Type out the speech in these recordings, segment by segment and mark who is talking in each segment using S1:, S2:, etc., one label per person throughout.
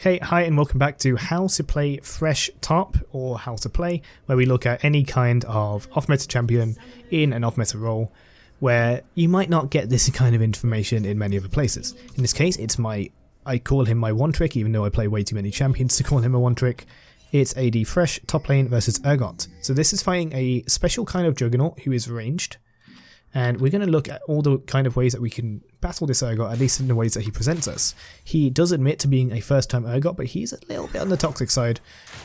S1: Hey, hi and welcome back to How to Play Thresh Top, or How to Play, where we look at any kind of off-meta champion in an off-meta role, where you might not get this kind of information in many other places. In this case, I call him my one trick, even though I play way too many champions to call him a one trick. It's AD Thresh top lane versus Urgot. So this is fighting a special kind of juggernaut who is ranged. And we're going to look at all the kind of ways that we can battle this Urgot, at least in the ways that he presents us. He does admit to being a first-time Urgot, but he's a little bit on the toxic side,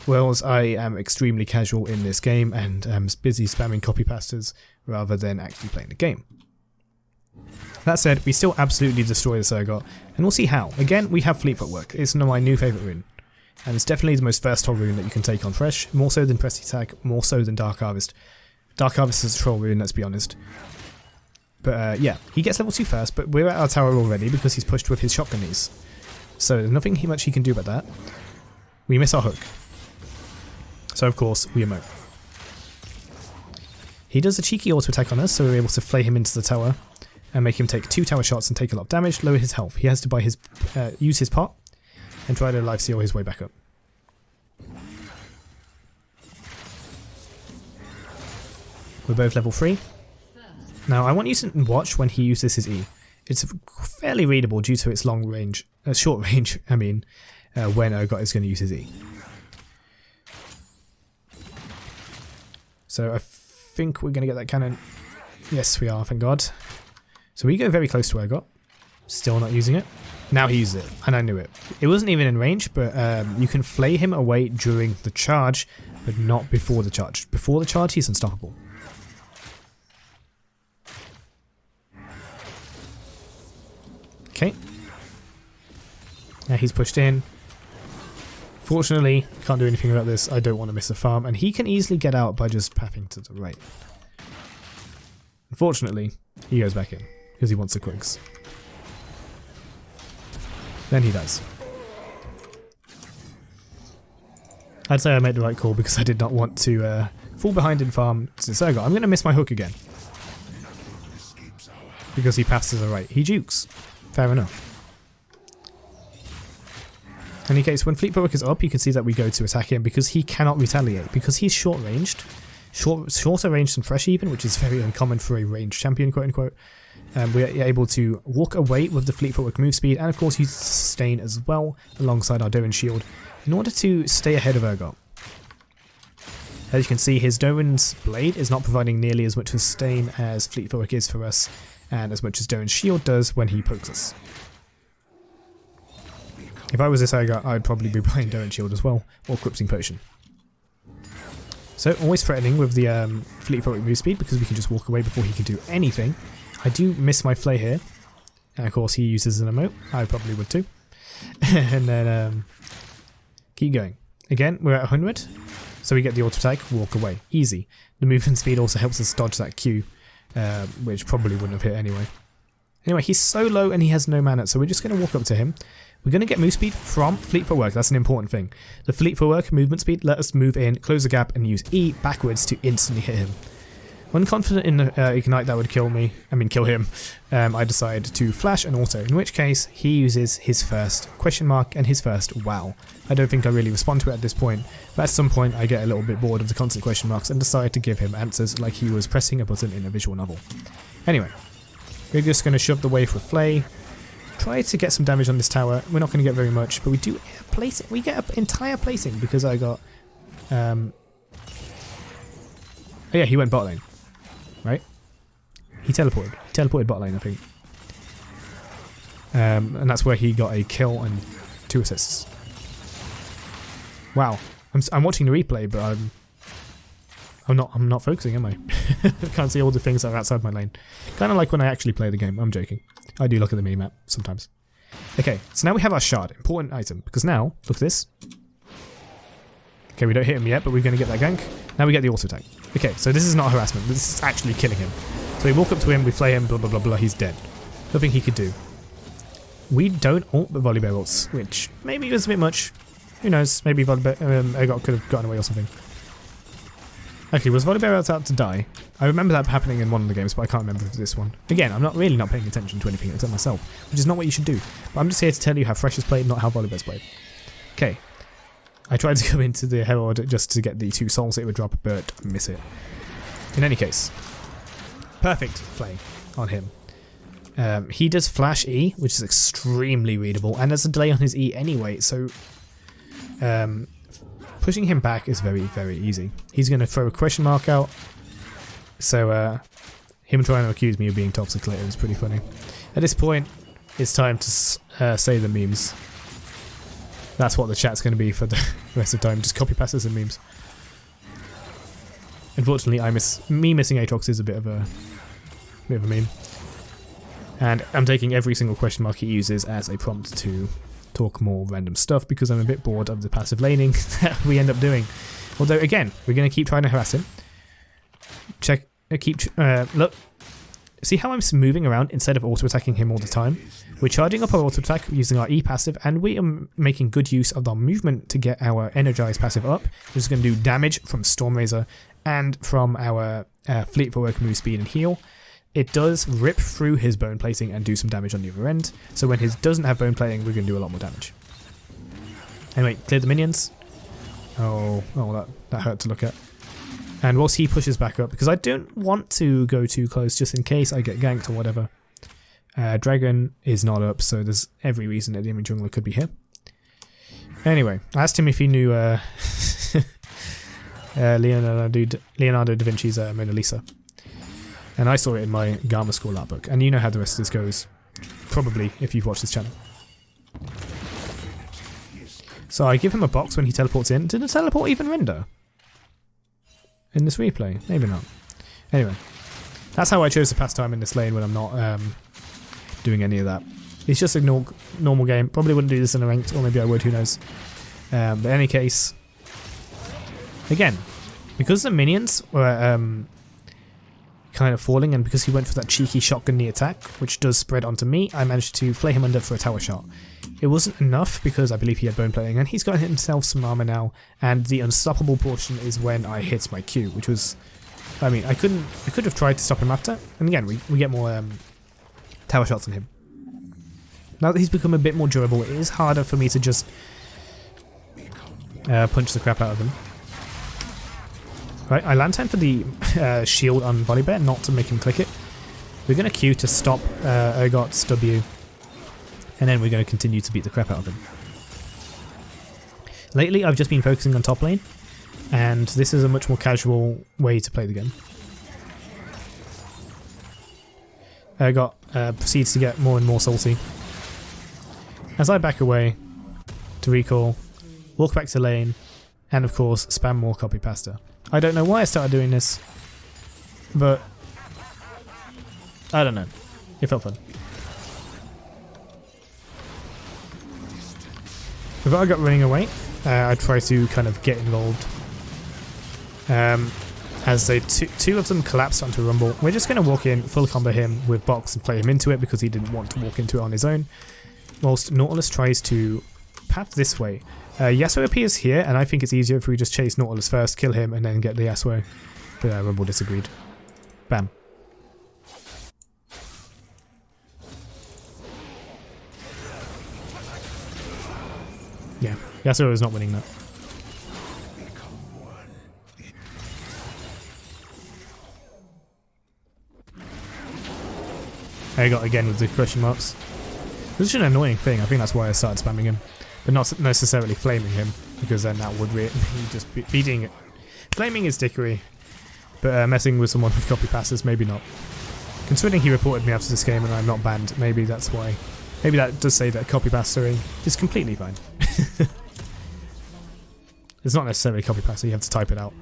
S1: whereas I am extremely casual in this game and am busy spamming copy pastas rather than actually playing the game. That said, we still absolutely destroy this Urgot, and we'll see how. Again, we have Footwork. It's my new favourite rune, and it's definitely the most versatile rune that you can take on Thresh, more so than Pressy Tag, more so than Dark Harvest. Dark Harvest is a troll rune, let's be honest. But yeah, he gets level 2 first, but we're at our tower already because he's pushed with his shotgun knees. So there's nothing much he can do about that. We miss our hook. So of course, we emote. He does a cheeky auto attack on us, so we're able to flay him into the tower and make him take 2 tower shots and take a lot of damage, lower his health. He has to use his pot and try to life steal his way back up. We're both level 3. Now I want you to watch when he uses his E. It's fairly readable due to its long range, short range, I mean, when Urgot is going to use his E. So I think we're going to get that cannon. Yes, we are, thank God. So we go very close to Urgot. Still not using it. Now he uses it, and I knew it. It wasn't even in range, but you can flay him away during the charge, but not before the charge. Before the charge, he's unstoppable. Okay. Now he's pushed in. Fortunately, can't do anything about this. I don't want to miss a farm, and he can easily get out by just pathing to the right. Unfortunately, he goes back in because he wants the quigs. Then he dies. I'd say I made the right call because I did not want to fall behind in farm to Urgot. I'm going to miss my hook again because he paths to the right. He jukes. Fair enough. In any case, when Footwork is up, you can see that we go to attack him because he cannot retaliate. Because he's short-ranged, shorter range than Thresh even, which is very uncommon for a ranged champion, quote-unquote. We're able to walk away with the Footwork move speed, and of course use sustain as well, alongside our Doran shield, in order to stay ahead of Urgot. As you can see, his Doran's blade is not providing nearly as much sustain as Footwork is for us, and as much as Doran's shield does when he pokes us. If I was this Urgot, I'd probably be playing Doran's shield as well, or Corrupting Potion. So always threatening with the Footwork move speed, because we can just walk away before he can do anything. I do miss my flay here, and of course he uses an emote. I probably would too. And then keep going. Again, we're at 100, so we get the auto attack, walk away, easy. The movement speed also helps us dodge that Q. Which probably wouldn't have hit anyway. Anyway, he's so low and he has no mana, so we're just going to walk up to him. We're going to get move speed from Footwork, that's an important thing. The Footwork movement speed let us move in, close the gap, and use E backwards to instantly hit him. When confident in Ignite that would kill him, I decide to flash an auto, in which case he uses his first question mark and his first wow. I don't think I really respond to it at this point, but at some point I get a little bit bored of the constant question marks and decide to give him answers like he was pressing a button in a visual novel. Anyway, we're just going to shove the wave with Flay, try to get some damage on this tower. We're not going to get very much, but we do place it. We get an entire placing because I got... oh yeah, he went bot lane. Right? He teleported. He teleported bot lane, I think. And that's where he got a kill and 2 assists. Wow. I'm watching the replay, but I'm not focusing, am I? I can't see all the things that are outside my lane. Kind of like when I actually play the game. I'm joking. I do look at the minimap sometimes. Okay, so now we have our shard. Important item. Because now, look at this. Okay, we don't hit him yet, but we're going to get that gank. Now we get the auto attack. Okay, so this is not harassment. This is actually killing him. So we walk up to him, we flay him, blah, blah, blah, blah. He's dead. Nothing he could do. We don't ult the Volibear ults, which maybe was a bit much. Who knows? Maybe Urgot could have gotten away or something. Actually, was Volibear out to die? I remember that happening in one of the games, but I can't remember this one. Again, I'm not really paying attention to anything except myself, which is not what you should do. But I'm just here to tell you how Thresh is played, not how Volibear's played. Okay. I tried to go into the Herald just to get the 2 souls it would drop, but I miss it. In any case, perfect flame on him. He does flash E, which is extremely readable, and there's a delay on his E anyway, so pushing him back is very, very easy. He's going to throw a question mark out, so him trying to accuse me of being toxic later is pretty funny. At this point, it's time to say the memes. That's what the chat's going to be for the rest of the time, just copy passes and memes. Unfortunately, me missing Aatrox is a bit of a meme. And I'm taking every single question mark he uses as a prompt to talk more random stuff because I'm a bit bored of the passive laning that we end up doing. Although, again, we're going to keep trying to harass him. Look. See how I'm moving around instead of auto-attacking him all the time? We're charging up our auto-attack using our E passive, and we are making good use of our movement to get our Energize passive up, which is going to do damage from Stormrazor and from our Footwork move speed and heal. It does rip through his bone plating and do some damage on the other end, so when his doesn't have bone plating, we're going to do a lot more damage. Anyway, clear the minions. Oh, that hurt to look at. And whilst he pushes back up, because I don't want to go too close just in case I get ganked or whatever. Dragon is not up, so there's every reason that the enemy jungler could be here. Anyway, I asked him if he knew Leonardo da Vinci's Mona Lisa. And I saw it in my Gamma School art book. And you know how the rest of this goes, probably, if you've watched this channel. So I give him a box when he teleports in. Did the teleport even render in this replay? Maybe not. Anyway, that's how I chose to pass time in this lane when I'm not doing any of that. It's just a normal game. Probably wouldn't do this in a ranked, or maybe I would, who knows. But in any case, again, because the minions were kind of falling, and because he went for that cheeky shotgun knee attack, which does spread onto me, I managed to flay him under for a tower shot. It wasn't enough because I believe he had bone plating, and he's got himself some armor now, and the unstoppable portion is when I hit my Q, which was, I mean, I could have tried to stop him after, and again, we get more tower shots on him. Now that he's become a bit more durable, it is harder for me to just punch the crap out of him. Right, I land time for the shield on Volibear, not to make him click it. We're going to Q to stop Urgot's W, and then we're going to continue to beat the crap out of him. Lately, I've just been focusing on top lane, and this is a much more casual way to play the game. Urgot proceeds to get more and more salty. As I back away to recall, walk back to lane, and of course, spam more copy pasta. I don't know why I started doing this, but I don't know. It felt fun. If I got running away, I try to kind of get involved. As they two of them collapsed onto Rumble, we're just going to walk in, full combo him with box and play him into it because he didn't want to walk into it on his own. Whilst Nautilus tries to path this way. Yasuo appears here, and I think it's easier if we just chase Nautilus first, kill him, and then get the Yasuo. But Rumble disagreed. Bam. Yeah, Yasuo is not winning that. I got again with the question marks. This is an annoying thing. I think that's why I started spamming him. But not necessarily flaming him, because then that would be just beating it. Flaming is dickery, but messing with someone with copy passes, maybe not. Considering he reported me after this game and I'm not banned, maybe that's why. Maybe that does say that copy pasting is completely fine. It's not necessarily copy pasting, you have to type it out.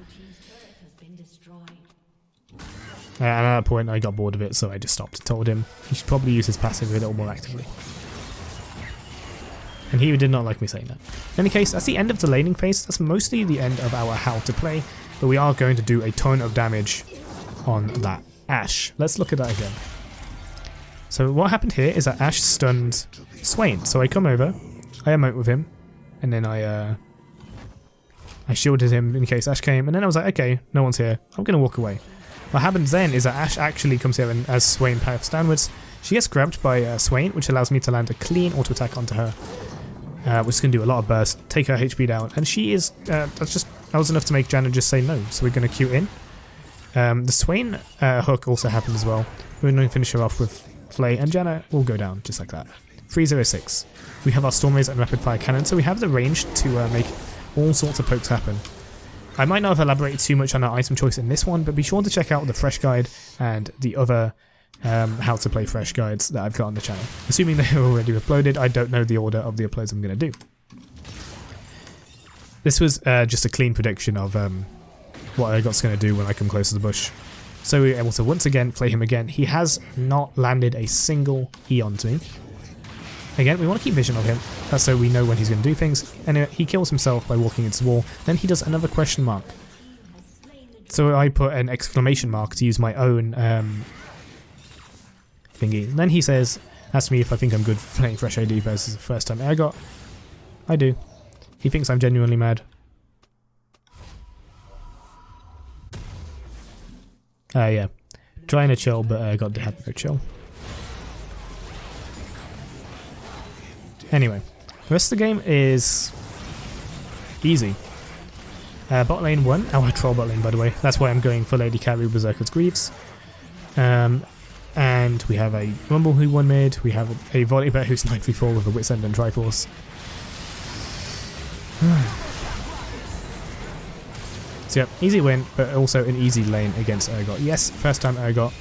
S1: And at that point I got bored of it, so I just stopped and told him he should probably use his passive a little more actively. And he did not like me saying that. In any case, that's the end of the laning phase. That's mostly the end of our how to play, but we are going to do a ton of damage on that Ashe. Let's look at that again. So what happened here is that Ashe stunned Swain. So I come over, I emote with him, and then I shielded him in case Ashe came, and then I was like, okay, no one's here, I'm going to walk away. What happens then is that Ashe actually comes here, and as Swain paths downwards, she gets grabbed by Swain, which allows me to land a clean auto attack onto her. We're just going to do a lot of burst, take her HP down, and she is, that was enough to make Janna just say no, so we're going to Q in. The Swain hook also happened as well. We're going to finish her off with Flay, and Janna will go down just like that. 306. We have our Storm Rays and Rapid Fire Cannon, so we have the range to make all sorts of pokes happen. I might not have elaborated too much on our item choice in this one, but be sure to check out the Thresh guide and the other how to play Thresh guides that I've got on the channel. Assuming they're already uploaded, I don't know the order of the uploads I'm going to do. This was just a clean prediction of what Urgot's going to do when I come close to the bush. So we're able to once again play him again. He has not landed a single E onto me. Again, we want to keep vision of him, that's so we know when he's going to do things. Anyway, he kills himself by walking into the wall. Then he does another question mark. So I put an exclamation mark to use my own thingy. Then he says, asks me if I think I'm good for playing Thresh AD versus the first time Urgot. I do. He thinks I'm genuinely mad. Yeah. Trying to chill, but Urgot had no chill. Anyway, the rest of the game is easy. Bot lane 1. Oh, I troll bot lane, by the way. That's why I'm going for Lady Carry Berserker's Greaves. And we have a Rumble who won mid. We have a Volibear who's 9-3-4 with a Wit's End and Triforce. So yeah, easy win, but also an easy lane against Urgot. Yes, first time Urgot.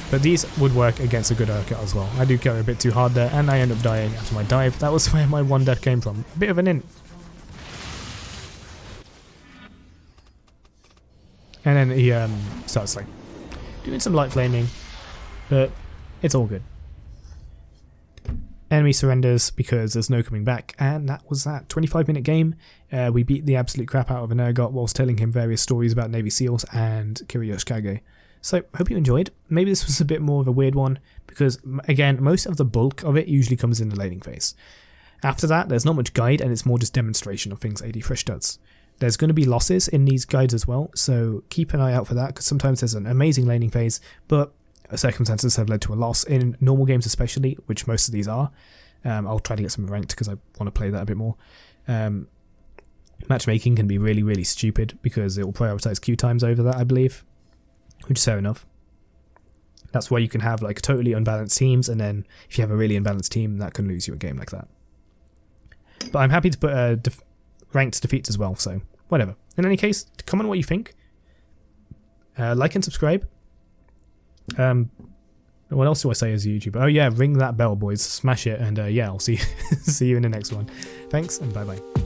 S1: But these would work against a good Urgot as well. I do go a bit too hard there, and I end up dying after my dive. That was where my one death came from. A bit of an int. And then he starts like doing some light flaming, but it's all good. Enemy surrenders because there's no coming back, and that was that. 25-minute game. We beat the absolute crap out of an Urgot whilst telling him various stories about Navy SEALs and Kiryoshikage. So, hope you enjoyed. Maybe this was a bit more of a weird one, because, again, most of the bulk of it usually comes in the laning phase. After that, there's not much guide, and it's more just demonstration of things AD Thresh does. There's going to be losses in these guides as well, so keep an eye out for that, because sometimes there's an amazing laning phase, but circumstances have led to a loss, in normal games especially, which most of these are. I'll try to get some ranked, because I want to play that a bit more. Matchmaking can be really, really stupid, because it will prioritize queue times over that, I believe. Which is fair enough. That's why you can have like totally unbalanced teams, and then if you have a really unbalanced team, that can lose you a game like that. But I'm happy to put ranked defeats as well, so whatever. In any case, comment what you think. Like and subscribe. What else do I say as a YouTuber? Oh yeah, ring that bell, boys. Smash it, and yeah, I'll see see you in the next one. Thanks, and bye bye.